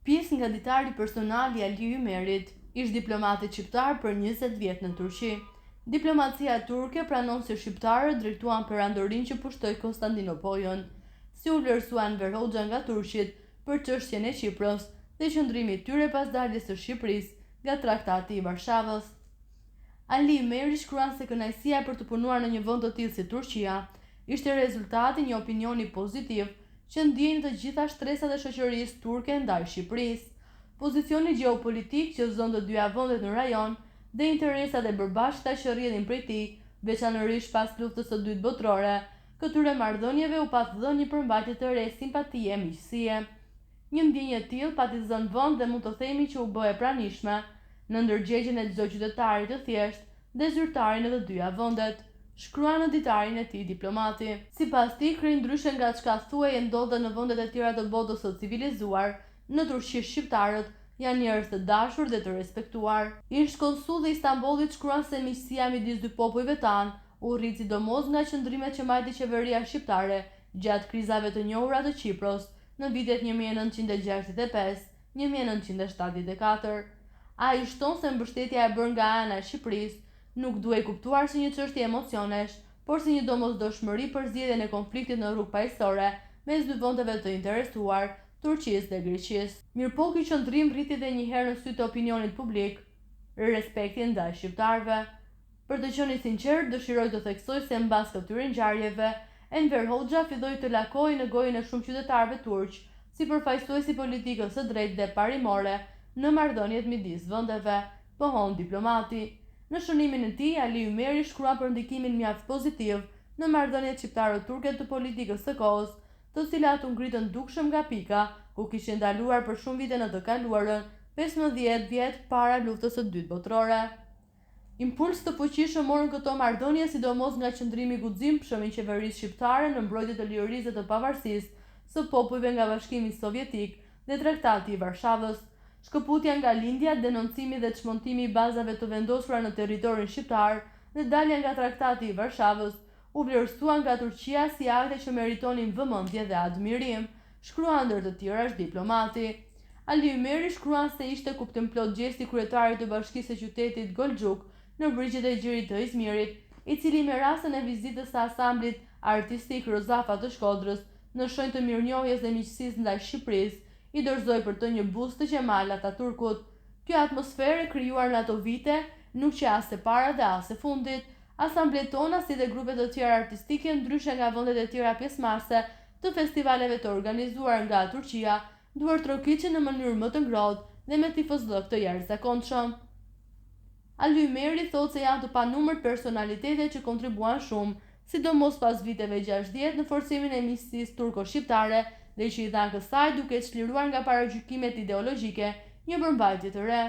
Pjesë nga ditari personal i Ali Ymerit, ish diplomati shqiptar për 20 vjet në Turqi. Diplomacia turke pranon se shqiptarët drejtuan perandorin që pushtoi Konstantinopolin, si u vlerësua Enver Hoxha nga turqit për çështjen e Çipros dhe qëndrimi i tyre pas daljes së Shqipërisë nga Traktati i Varshavës. Ali Ymeri shkruan se kënaqësia për të punuar në një vend të tillë si Turqia ishte rezultati i një opinioni pozitiv që ndjejnë të gjitha shtresat e shoqërisë turke ndaj Shqipërisë. Pozicioni gjeopolitik që zon të dyja vendet në rajon dhe interesat e përbashkëta që rrjedhin prej tij, veçanërisht pas luftës së dytë botërore, këtyre marrëdhënieve u pat dhënë një përmbajtje të re simpatie e miqësie. Një ndjenjë e tillë pati zënë vend dhe mund të themi që u bë e pranishme në ndërgjegjen e çdo qytetari të thjeshtë dhe zyrtari në të dyja vendet, shkruan në ditarin e tij diplomati. Sipas tij, krejndryshe nga çka thuaj e ndodhet në vendet e tjera të botës së civilizuar, në Turqi shqiptarët janë njerëz të dashur dhe të respektuar. Ish konsulli i Istanbullit shkruan se miqësia midis dy popujve tanë u rrit sidomos nga qëndrimet që mbajti qeveria shqiptare gjatë krizave të njohura të Çipros në vitet 1965-1974. Ai shton se mbështetja e bërë nga ana e Shqipërisë nuk duhej kuptuar si një çështje emocionesh, por si një domosdoshmëri për zgjedhjen e konfliktit në rrugë paqësore mes dy vendeve të interesuar, Turqisë dhe Greqisë. Mirëpo ky qëndrim rriti edhe një herë në sy të opinionit publik respektin ndaj shqiptarëve. Për të qenë i sinqert, dëshiroj të theksoj se mbas këtyre ngjarjeve, Enver Hoxha filloi të lakojë në gojën e shumë qytetarëve turq si përfaqësuesi politikës së drejtë dhe parimore në marrëdhëniet midis vendeve, pohon diplomati. Në shënimin e tij, Ali Ymeri shkruan për ndikimin mjaft pozitiv në marrëdhëniet shqiptaro-turke të politikës së kohës, të cilat u ngritën dukshëm nga pika ku kishin ndaluar për shumë vite në të kaluarën, 15 vjet para luftës së dytë botërore. Impuls të fuqishëm morën këto marrëdhënie sidomos nga qëndrimi i guximshëm i qeverisë shqiptare në mbrojtje të lirisë dhe të pavarësisë së popujve nga Bashkimi Sovjetik dhe Traktati i Varshavës. Shkëputja nga lindja, denoncimi dhe çmontimi i bazave të vendosura në territorin shqiptar dhe dalja nga Traktati i Varshavës u vlerësuan nga Turqia si akte që meritonin vëmendje dhe admirim, shkruan ndër të tjerash diplomati. Ali Ymeri shkruan se ishte kuptim plot gjesti kryetarit të Bashkisë së Qytetit Golxhuk në brigjet e Gjirit të Izmirit, i cili me rastin e vizitës së ansamblit artistik Rozafa të Shkodrës në shenjë të mirënjohjes dhe miqësisë ndaj Shqipërisë, i dorëzoi për të një bustë të Kemal Ataturkut. Kjo atmosferë krijuar në ato vite nuk që as e para dhe as e fundit. Asamblet tona si dhe grupet të tjera artistike ndryshe nga vendet e tjera pjesëmarrëse të festivaleve të organizuar nga Turqia, duart trokiçen në mënyrë më të ngrohtë dhe me tifozllëk të jashtëzakonshëm. Ali Ymeri thotë se janë të panumërt personalitetet që kontribuan shumë, sidomos pas viteve 60 në forcimin e miqësisë turko-shqiptare dhe që i dhanë kësaj duke çliruar nga paragjykimet ideologjike një përmbajtje të re.